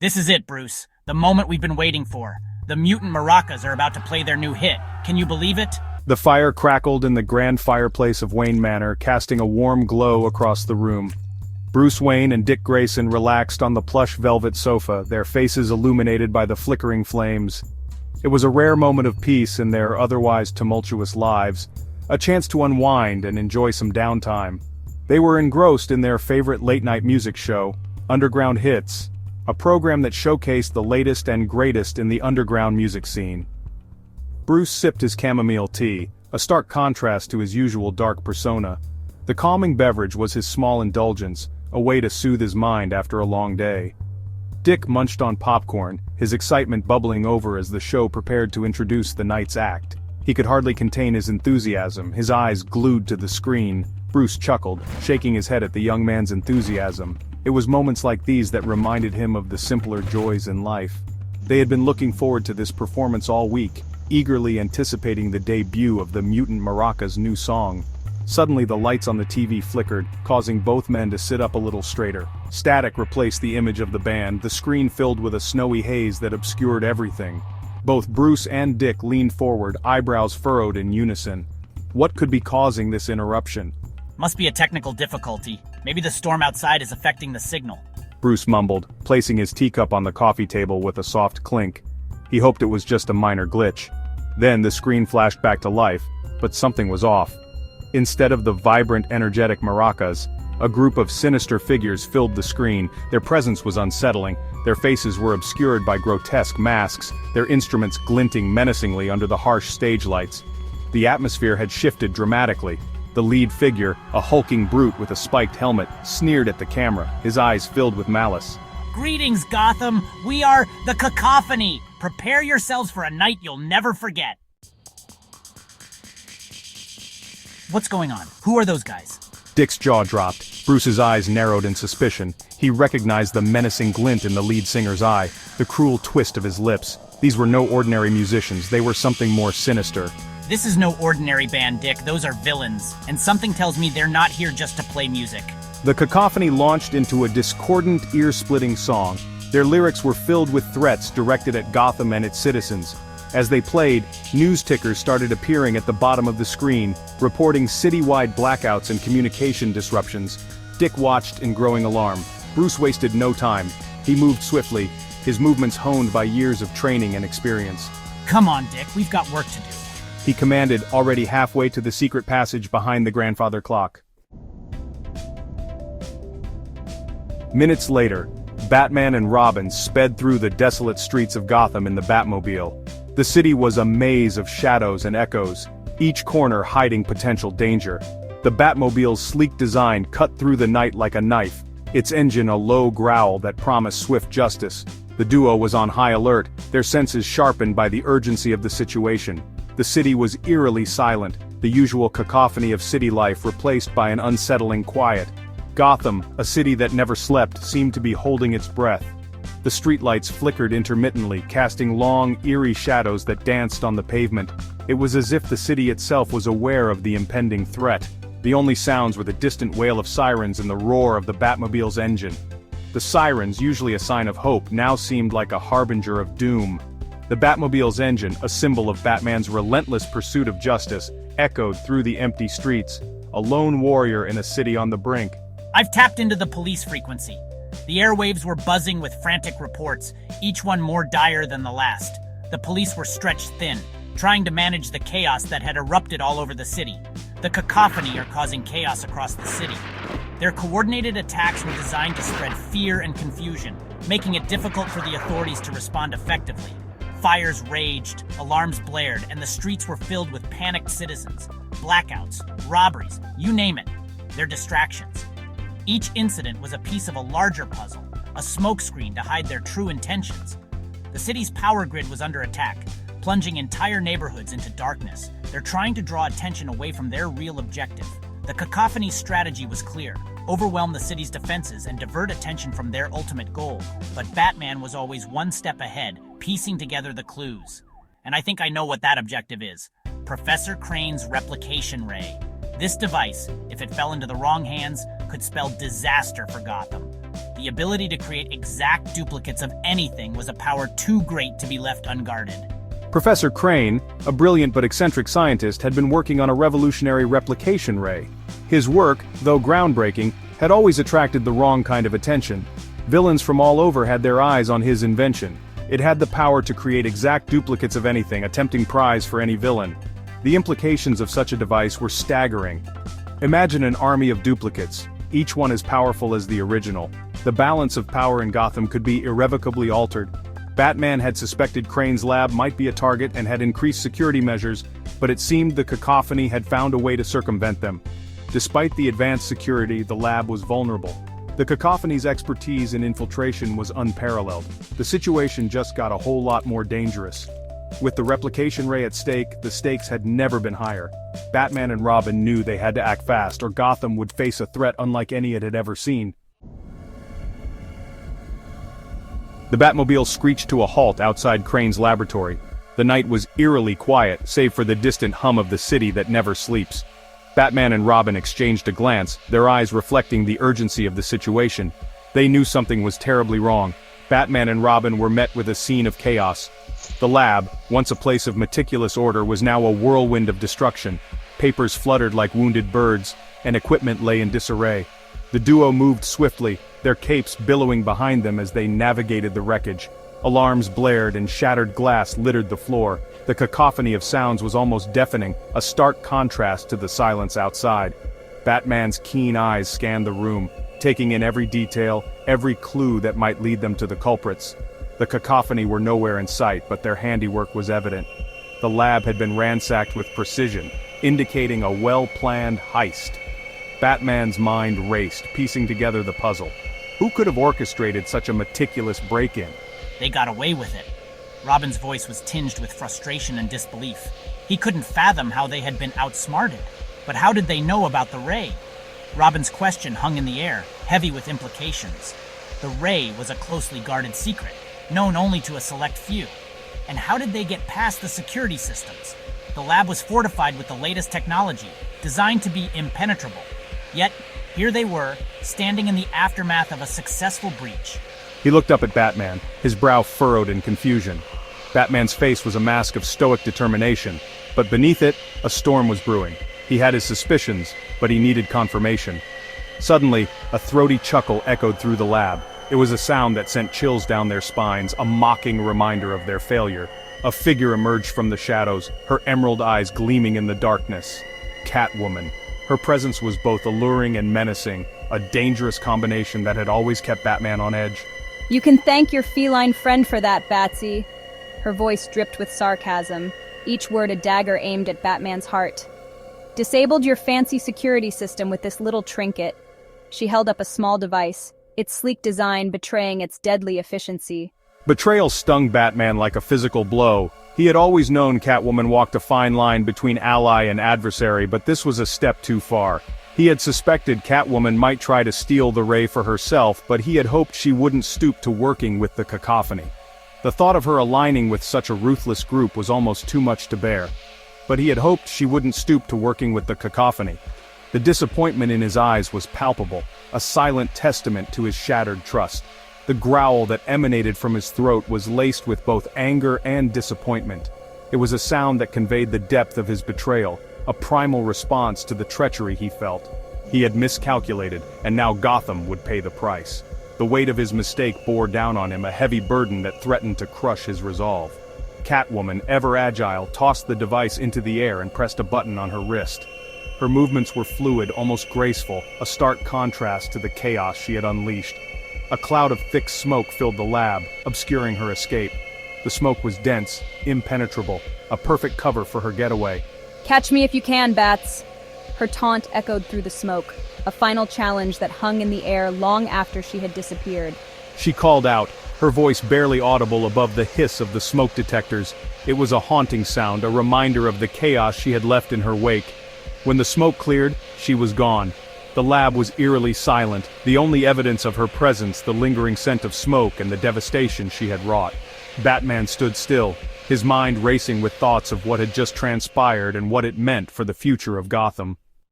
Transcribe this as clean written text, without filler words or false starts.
This is it, Bruce. The moment we've been waiting for. The mutant maracas are about to play their new hit. Can you believe it? The fire crackled in the grand fireplace of Wayne Manor, casting a warm glow across the room. Bruce Wayne and Dick Grayson relaxed on the plush velvet sofa, their faces illuminated by the flickering flames. It was a rare moment of peace in their otherwise tumultuous lives, a chance to unwind and enjoy some downtime. They were engrossed in their favorite late-night music show, Underground Hits, a program that showcased the latest and greatest in the underground music scene. Bruce sipped his chamomile tea, a stark contrast to his usual dark persona. The calming beverage was his small indulgence, a way to soothe his mind after a long day. Dick munched on popcorn, his excitement bubbling over as the show prepared to introduce the night's act. He could hardly contain his enthusiasm, his eyes glued to the screen. Bruce chuckled, shaking his head at the young man's enthusiasm. It was moments like these that reminded him of the simpler joys in life. They had been looking forward to this performance all week, eagerly anticipating the debut of the Mutant Maracas' new song. Suddenly the lights on the TV flickered, causing both men to sit up a little straighter. Static replaced the image of the band, the screen filled with a snowy haze that obscured everything. Both Bruce and Dick leaned forward, eyebrows furrowed in unison. What could be causing this interruption? Must be a technical difficulty. Maybe the storm outside is affecting the signal. Bruce mumbled, placing his teacup on the coffee table with a soft clink. He hoped it was just a minor glitch. Then the screen flashed back to life, but something was off. Instead of the vibrant, energetic maracas, a group of sinister figures filled the screen. Their presence was unsettling. Their faces were obscured by grotesque masks, their instruments glinting menacingly under the harsh stage lights. The atmosphere had shifted dramatically. The lead figure, a hulking brute with a spiked helmet, sneered at the camera, his eyes filled with malice. Greetings, Gotham. We are the Cacophony. Prepare yourselves for a night you'll never forget. What's going on? Who are those guys? Dick's jaw dropped. Bruce's eyes narrowed in suspicion. He recognized the menacing glint in the lead singer's eye, the cruel twist of his lips. These were no ordinary musicians, they were something more sinister. This is no ordinary band, Dick. Those are villains. And something tells me they're not here just to play music. The Cacophony launched into a discordant, ear-splitting song. Their lyrics were filled with threats directed at Gotham and its citizens. As they played, news tickers started appearing at the bottom of the screen, reporting citywide blackouts and communication disruptions. Dick watched in growing alarm. Bruce wasted no time. He moved swiftly, his movements honed by years of training and experience. Come on, Dick, we've got work to do. He commanded, already halfway to the secret passage behind the grandfather clock. Minutes later, Batman and Robin sped through the desolate streets of Gotham in the Batmobile. The city was a maze of shadows and echoes, each corner hiding potential danger. The Batmobile's sleek design cut through the night like a knife, its engine a low growl that promised swift justice. The duo was on high alert, their senses sharpened by the urgency of the situation. The city was eerily silent, the usual cacophony of city life replaced by an unsettling quiet. Gotham, a city that never slept, seemed to be holding its breath. The streetlights flickered intermittently, casting long, eerie shadows that danced on the pavement. It was as if the city itself was aware of the impending threat. The only sounds were the distant wail of sirens and the roar of the Batmobile's engine. The sirens, usually a sign of hope, now seemed like a harbinger of doom. The Batmobile's engine, a symbol of Batman's relentless pursuit of justice, echoed through the empty streets, a lone warrior in a city on the brink. I've tapped into the police frequency. The airwaves were buzzing with frantic reports, each one more dire than the last. The police were stretched thin, trying to manage the chaos that had erupted all over the city. The cacophony are causing chaos across the city. Their coordinated attacks were designed to spread fear and confusion, making it difficult for the authorities to respond effectively. Fires raged, alarms blared, and the streets were filled with panicked citizens. Blackouts, robberies, you name it. They're distractions. Each incident was a piece of a larger puzzle, a smokescreen to hide their true intentions. The city's power grid was under attack, plunging entire neighborhoods into darkness. They're trying to draw attention away from their real objective. The cacophony's strategy was clear: overwhelm the city's defenses and divert attention from their ultimate goal. But Batman was always one step ahead, piecing together the clues. And I think I know what that objective is. Professor Crane's Replication Ray. This device, if it fell into the wrong hands, could spell disaster for Gotham. The ability to create exact duplicates of anything was a power too great to be left unguarded. Professor Crane, a brilliant but eccentric scientist, had been working on a revolutionary replication ray. His work, though groundbreaking, had always attracted the wrong kind of attention. Villains from all over had their eyes on his invention. It had the power to create exact duplicates of anything, a tempting prize for any villain. The implications of such a device were staggering. Imagine an army of duplicates, each one as powerful as the original. The balance of power in Gotham could be irrevocably altered. Batman had suspected Crane's lab might be a target and had increased security measures, but it seemed the cacophony had found a way to circumvent them. Despite the advanced security, the lab was vulnerable. The cacophony's expertise in infiltration was unparalleled. The situation just got a whole lot more dangerous. With the replication ray at stake, the stakes had never been higher. Batman and Robin knew they had to act fast, or Gotham would face a threat unlike any it had ever seen. The Batmobile screeched to a halt outside Crane's laboratory. The night was eerily quiet, save for the distant hum of the city that never sleeps. Batman and Robin exchanged a glance, their eyes reflecting the urgency of the situation. They knew something was terribly wrong. Batman and Robin were met with a scene of chaos. The lab, once a place of meticulous order, was now a whirlwind of destruction. Papers fluttered like wounded birds, and equipment lay in disarray. The duo moved swiftly, their capes billowing behind them as they navigated the wreckage. Alarms blared and shattered glass littered the floor. The cacophony of sounds was almost deafening, a stark contrast to the silence outside. Batman's keen eyes scanned the room, taking in every detail, every clue that might lead them to the culprits. The cacophony were nowhere in sight, but their handiwork was evident. The lab had been ransacked with precision, indicating a well-planned heist. Batman's mind raced, piecing together the puzzle. Who could have orchestrated such a meticulous break-in? They got away with it. Robin's voice was tinged with frustration and disbelief. He couldn't fathom how they had been outsmarted. But how did they know about the ray? Robin's question hung in the air, heavy with implications. The ray was a closely guarded secret, known only to a select few. And how did they get past the security systems? The lab was fortified with the latest technology, designed to be impenetrable. Yet, here they were, standing in the aftermath of a successful breach. He looked up at Batman, his brow furrowed in confusion. Batman's face was a mask of stoic determination, but beneath it, a storm was brewing. He had his suspicions, but he needed confirmation. Suddenly, a throaty chuckle echoed through the lab. It was a sound that sent chills down their spines, a mocking reminder of their failure. A figure emerged from the shadows, her emerald eyes gleaming in the darkness. Catwoman. Her presence was both alluring and menacing, a dangerous combination that had always kept Batman on edge. You can thank your feline friend for that, Batsy. Her voice dripped with sarcasm, each word a dagger aimed at Batman's heart. Disabled your fancy security system with this little trinket. She held up a small device, its sleek design betraying its deadly efficiency. Betrayal stung Batman like a physical blow. He had always known Catwoman walked a fine line between ally and adversary, but this was a step too far. He had suspected Catwoman might try to steal the ray for herself, but he had hoped she wouldn't stoop to working with the cacophony. The thought of her aligning with such a ruthless group was almost too much to bear. But he had hoped she wouldn't stoop to working with the cacophony. The disappointment in his eyes was palpable, a silent testament to his shattered trust. The growl that emanated from his throat was laced with both anger and disappointment. It was a sound that conveyed the depth of his betrayal, a primal response to the treachery he felt. He had miscalculated, and now Gotham would pay the price. The weight of his mistake bore down on him, a heavy burden that threatened to crush his resolve. Catwoman, ever agile, tossed the device into the air and pressed a button on her wrist. Her movements were fluid, almost graceful, a stark contrast to the chaos she had unleashed. A cloud of thick smoke filled the lab, obscuring her escape. The smoke was dense, impenetrable, a perfect cover for her getaway. Catch me if you can, Bats. Her taunt echoed through the smoke, a final challenge that hung in the air long after she had disappeared. She called out, her voice barely audible above the hiss of the smoke detectors. It was a haunting sound, a reminder of the chaos she had left in her wake. When the smoke cleared, she was gone. The lab was eerily silent, the only evidence of her presence the lingering scent of smoke and the devastation she had wrought. Batman stood still, his mind racing with thoughts of what had just transpired and what it meant for the future of Gotham.